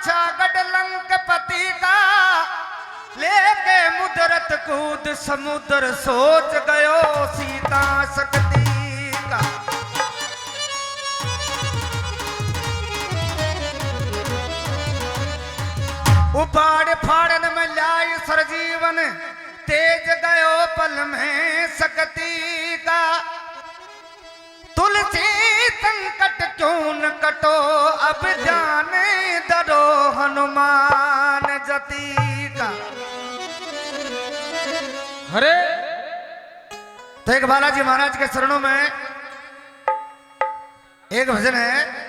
छागड़ लंकपति का लेके मुदरत कूद समुद्र सोच गयो सीता शक्ति का। उपाड़ फाड़न में लाई सरजीवन तेज गयो पल में शक्ति का। तुलसी संकट क्यों न कटो अब जाने दरो हनुमान जति का। अरे तो एक बालाजी महाराज के चरणों में एक भजन है।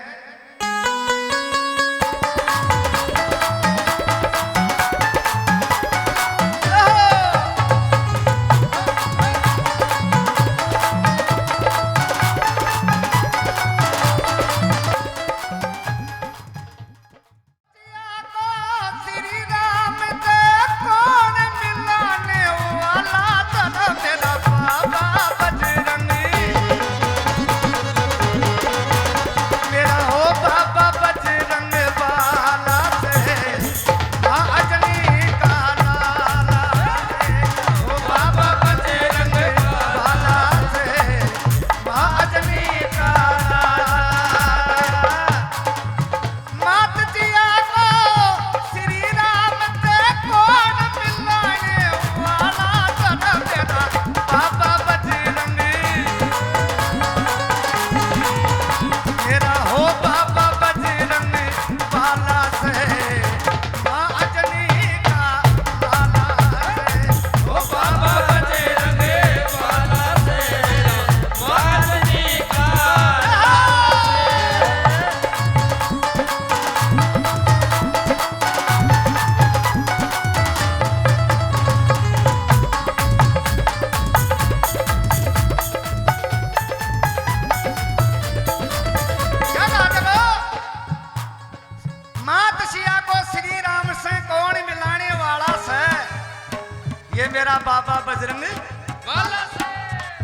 मेरा बाबा बजरंग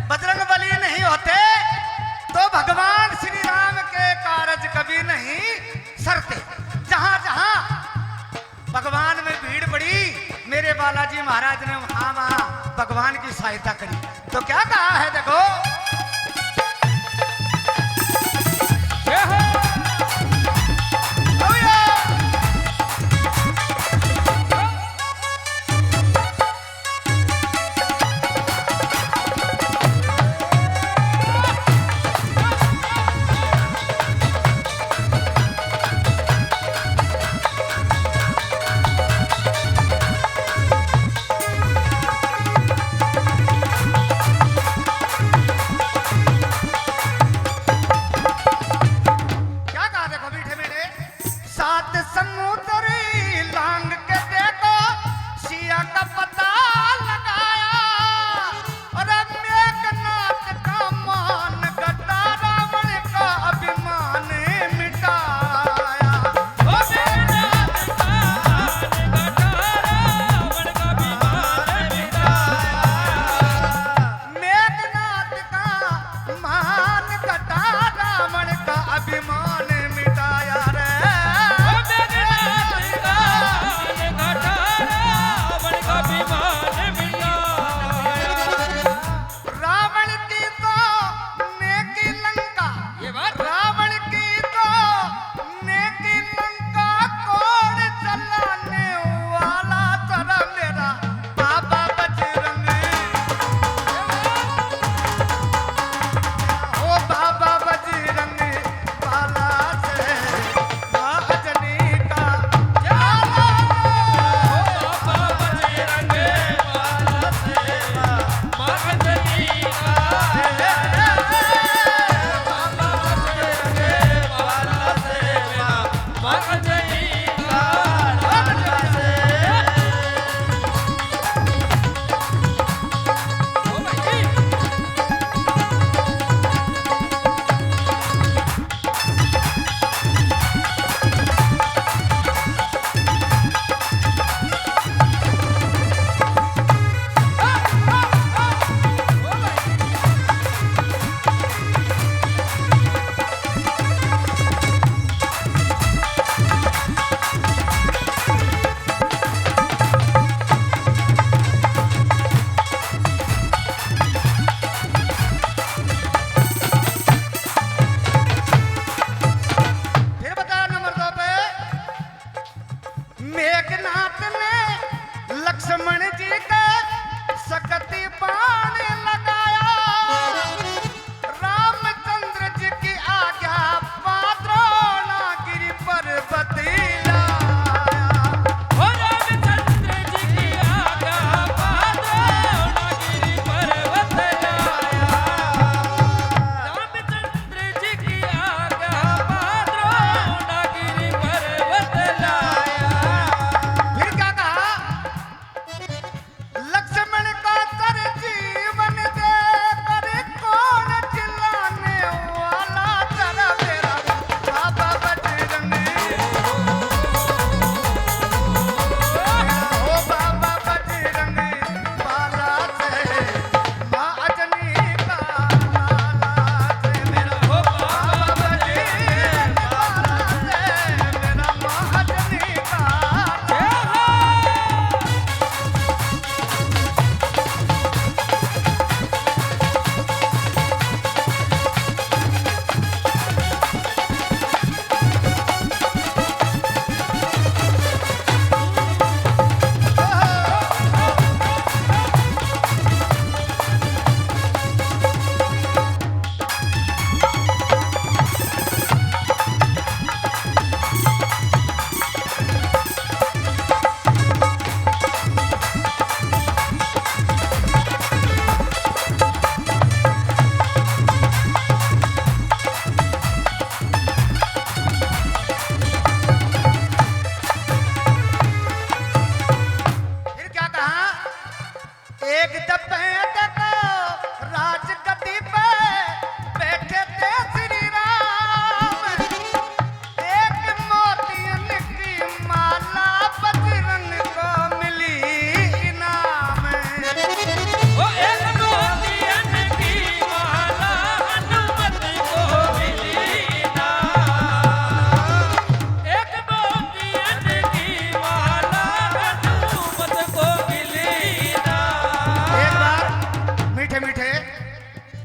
बजरंग बली नहीं होते तो भगवान श्री राम के कारज कभी नहीं सरते। जहां जहां भगवान में भीड़ पड़ी मेरे बालाजी महाराज ने वहां वहां भगवान की सहायता करी। तो क्या कहा है देखो,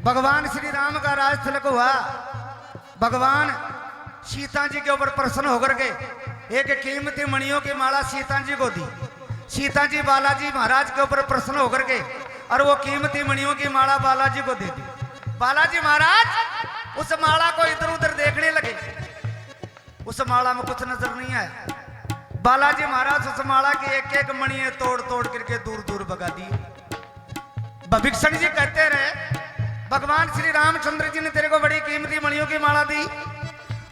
भगवान श्री राम का राज तिलक हुआ। भगवान सीता जी के ऊपर प्रसन्न होकर के एक कीमती मणियों की माला सीता जी को दी। सीता जी बालाजी महाराज के ऊपर प्रसन्न होकर के और वो कीमती मणियों की माला बालाजी को दे दी। बालाजी महाराज उस माला को इधर उधर देखने लगे, उस माला में कुछ नजर नहीं आया। बालाजी महाराज उस माला की एक एक मणियां तोड़ तोड़ करके दूर दूर भगा दी। भविष्ण जी कहते रहे, भगवान श्री रामचंद्र जी ने तेरे को बड़ी कीमती मणियों की माला दी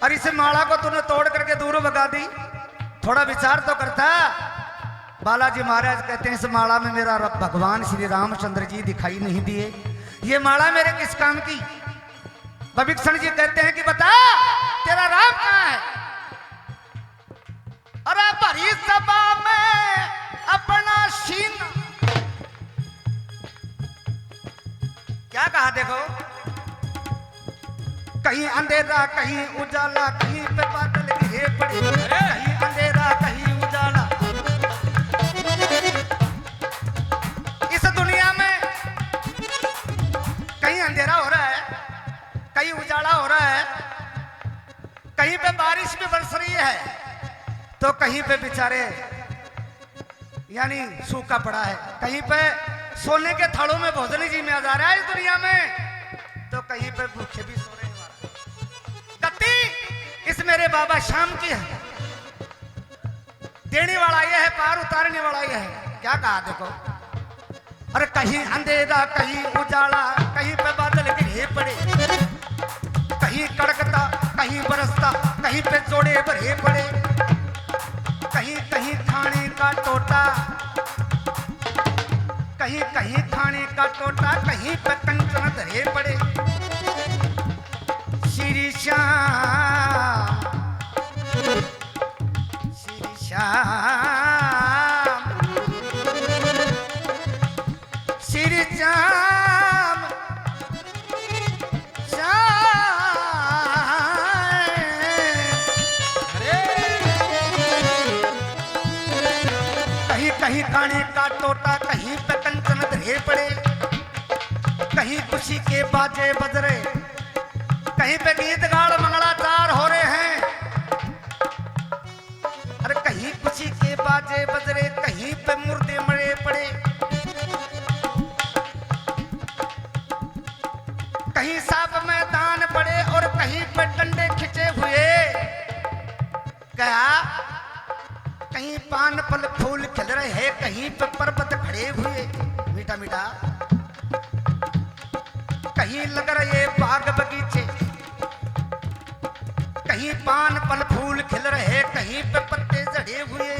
और इस माला को तूने तोड़ करके दूर भगा दी, थोड़ा विचार तो करता। बालाजी महाराज कहते हैं, इस माला में मेरा भगवान श्री रामचंद्र जी दिखाई नहीं दिए, ये माला मेरे किस काम की? भविष्ण जी कहते हैं कि बता तेरा राम कहाँ है? अरे भरी सभा में अपना सीना, क्या कहा देखो, कहीं अंधेरा कहीं उजाला, कहीं पे बादल घिरे पड़े, कहीं अंधेरा कहीं उजाला। इस दुनिया में कहीं अंधेरा हो रहा है, कहीं उजाला हो रहा है, कहीं पे बारिश भी बरस रही है, तो कहीं पे बेचारे यानी सूखा पड़ा है, कहीं पे सोने के थालों में भोजन जी में आ जा रहा है इस दुनिया में, तो कहीं पे भूखे भी सो रहे हैं। गति इस मेरे बाबा श्याम की है, देने वाला यह है, पार उतारने वाला यह है। क्या कहा देखो, अरे कहीं अंधेरा कहीं उजाला, कहीं पे बादल घिरे पड़े, कहीं कड़कता कहीं बरसता, कहीं पे जोड़े भरे पड़े, कहीं कहीं खाने का टोटा, कहीं कहीं खाने का टोटा, कहीं पे कंचन धरे पड़े। श्री श्याम श्री श्याम श्री श्याम कहीं कहीं खाने का टोटा, कहीं पे कंचन धरे पड़े, कहीं खुशी के बाजे बज रहे, कहीं पे गीत गाड़ मंगलाचार हो रहे हैं। अरे कहीं खुशी के बाजे बज रहे, कहीं पे मुर्दे मरे पड़े, कहीं सांप मैदान पड़े और कहीं पे डंडे खिंचे हुए। क्या कहीं पान फल फूल खिल रहे हैं, कहीं पे पर्वत खड़े हुए मीठा मीठा, कहीं लग रहे बाग बगीचे, कहीं पान फल फूल खिल रहे, कहीं पे पत्ते झड़े हुए।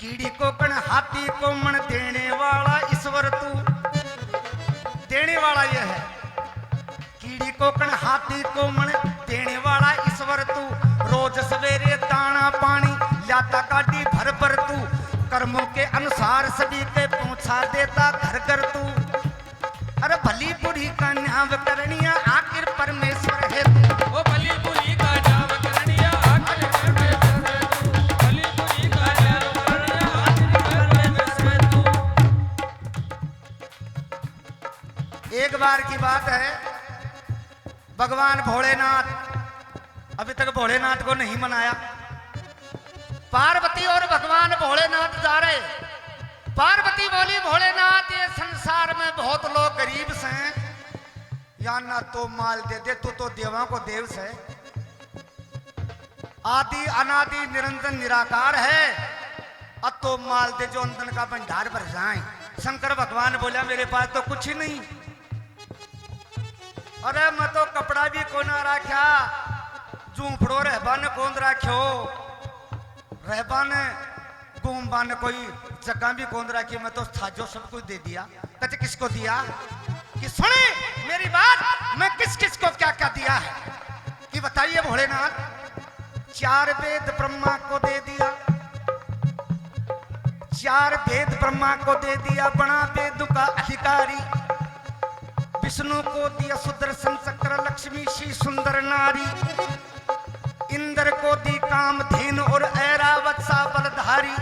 कीड़ी को कण हाथी को मन देने वाला ईश्वर तू, देने वाला यह है, कीड़ी को कण हाथी को मन देने वाला ईश्वर तू। रोज सवेरे दाना पानी लाता गाड़ी भर भर तू, कर्मों के अनुसार सभी के पहुंचा देता घर घर तू। अरे भली बुरी का न्याय करनिया आखिर परमेश्वर है तू, ओ भली बुरी का न्याय करनिया आखिर परमेश्वर है तू, भली बुरी का न्याय करनिया आखिर परमेश्वर है तू। एक बार की बात है, भगवान भोलेनाथ, अभी तक भोलेनाथ को नहीं मनाया, पार्वती और भगवान भोलेनाथ जा रहे। पार्वती बोली, भोलेनाथ ये संसार में बहुत लोग गरीब से हैं, या ना तो माल दे दे, तू तो देवा को देव से, आदि अनादि निरंजन निराकार है, अब तो माल दे जो अंदर का भंडार भर जाए। शंकर भगवान बोला, मेरे पास तो कुछ ही नहीं, अरे मैं तो कपड़ा भी को ना रखा, झूंपड़ो रहबा ने कौन राख्यो, रहबा ने गुम्बा ने कोई जगह भी कौन रखी, मैं तो थाजो सब कुछ दे दिया। कहते किसको दिया? कि सुने मेरी बात, मैं किस किस को क्या क्या दिया है कि बताइए भोलेनाथ। 4 वेद ब्रह्मा को दे दिया, 4 वेद ब्रह्मा को दे दिया, बड़ा वेद का अधिकारी। विष्णु को दिया सुदर्शन चक्र, लक्ष्मी सी सुंदर नारी। इंद्र को दी काम धेनु और ऐरावत सा बलधारी।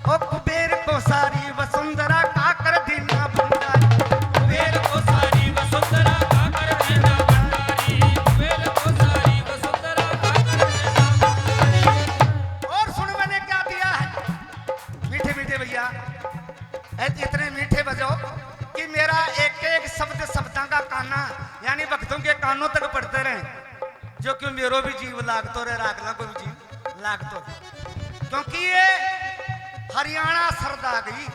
और कुबेर को सारी वसुंधरा काकर दीना भंडारी, कुबेर को सारी कानों तक पढ़ते रहे, जो कि मेरो भी जीव लागतो रहे, रागला को भी जीव लागतो रहे। क्योंकि ये हरियाणा सरद आ गई,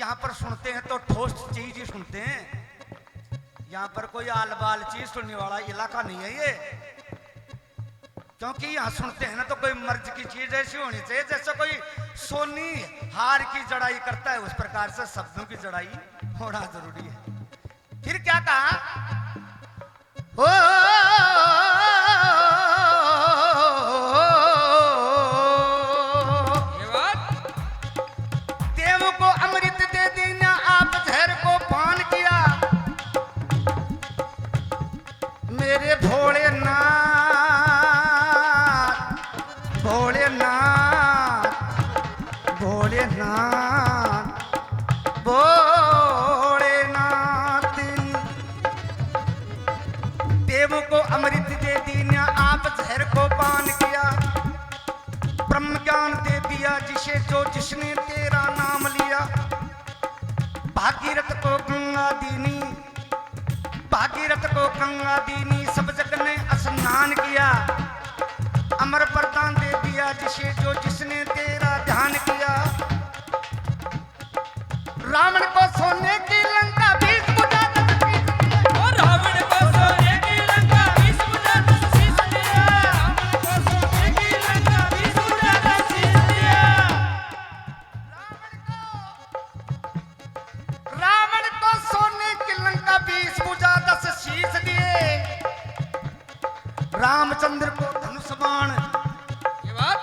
यहाँ पर सुनते हैं तो ठोस चीज ही सुनते हैं। यहाँ पर कोई आल बाल चीज सुनने वाला इलाका नहीं है ये। क्योंकि यहाँ सुनते हैं ना तो कोई मर्ज की चीज ऐसी होनी चाहिए जैसे कोई सोनी हार की जड़ाई करता है, उस प्रकार से शब्दों की जड़ाई होना जरूरी है। फिर क्या कहा, ओ ये बात देव को अमृत दे देना, आप जहर को पान किया, मेरे भोलेनाथ भोलेनाथ भोलेनाथ भोलेनाथ। देव को अमृत दे दिया, आप जहर को पान किया, ब्रह्म ज्ञान दे दिया जिसे जो जिसने तेरा नाम लिया। भागीरथ को गंगा दीनी, भागीरथ को गंगा दीनी, सब जग ने स्नान किया। अमर वरदान दे दिया जिसे जो जिसने तेरा ध्यान किया। रावण को सोने की लंका बीच बुझा और रावण को सोने की लंका 20 बुझा शीश दिया। रावण को सोने की लंका 20 बुझा शीश दिया। रावण को सोने की लंका 20 बुझा 10 शीश दिए। रामचंद्र को धनुष बाण, ये बात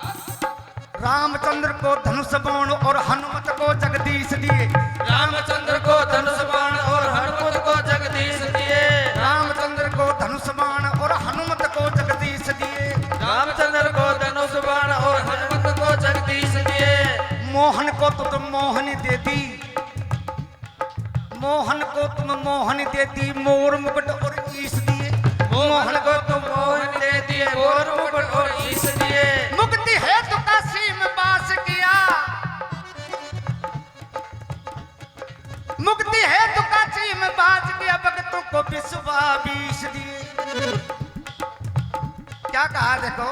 रामचंद्र को धनुष बाण और हनुमत को जगदीश दिए। रामचंद्र को धनुष बाण और हनुमत को जगदीश दिए। रामचंद्र को धनुष बाण और हनुमत को जगदीश दिए। रामचंद्र को धनुष बाण और हनुमत को जगदीश दिए। मोहन को तुम मोहन दे दी, मोहन को तुम मोहन दे दी, मोर मुकुट और ईश दिए। मोहन को तुम मोहन दे दिए, मोर मुकुट और ईश दिए। मुक्ति है तो काशी में वास किया, मुक्ति है तो काशी में वास किया, भक्तों को विश्वास दिए। क्या कहा देखो,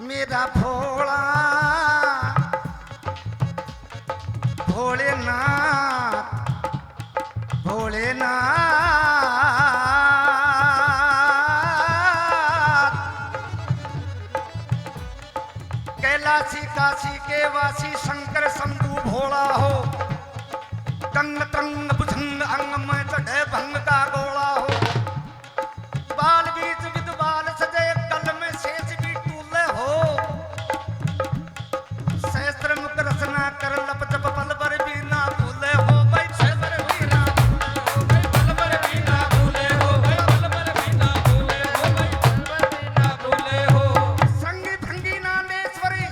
मेरा भोला भोलेनाथ भोलेनाथ। कैलाशी काशी के वासी शंकर शंभु भोला हो, टंग टंग भुजंग अंग में चढ़े भंग का गोला हो। बाल बीच विद बाल सजे कल में शेष भी टूले हो, सहस्त्र मुख रचना कर लप जप पल पर भी ना भूले हो। भाई सहस्त्र भी ना पल पर भी ना भूले हो, पल पर भी ना भूले हो, पल पर भी ना भूले हो। संगी भंगी नादेश्वरी,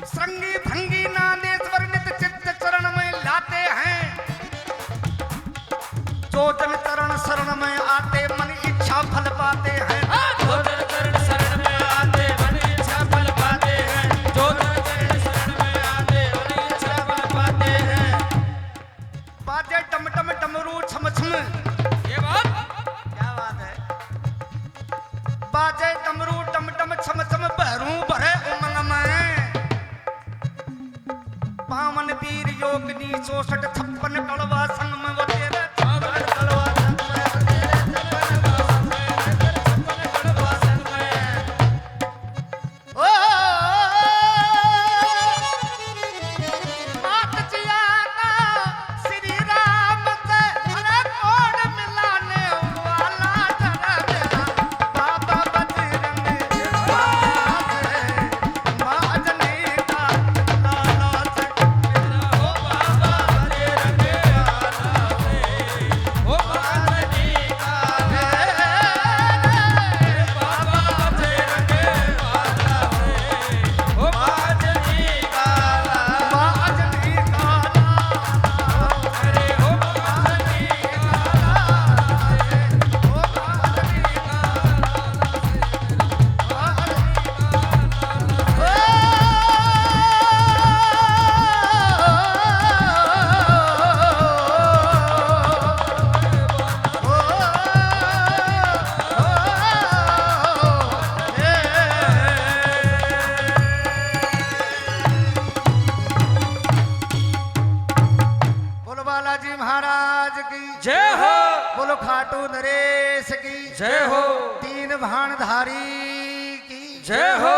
संगी भंगी नादेश्वर नित चित्त चरण में लाते हैं। जो जन चरण शरण में आते मन इच्छा फल पाते हैं। जो जन चरण शरण में आते मन इच्छा फल पाते हैं। जो जन चरण शरण में आते मन इच्छा फल पाते हैं। बाजे टम टम डमरू छम छम, ये बात क्या बात है। बाजे डमरू टम टम छम छम, बहरू भरे उमंग में। पावन वीर योगिनी 64 कड़वा संग में वो तेरे पावन कड़वा संग में, वो तेरे 56 कड़वा संग में। ओ मात जिया का श्री राम से अरे कौन मिलाने वाला जरा मेरा बाबा बजरंग माँ जनी का लाला से मेरा हो बाबा बजरंग वाला। जी महाराज की जय हो बोलो खाटू नरेश की जय हो तीन भानधारी की जय हो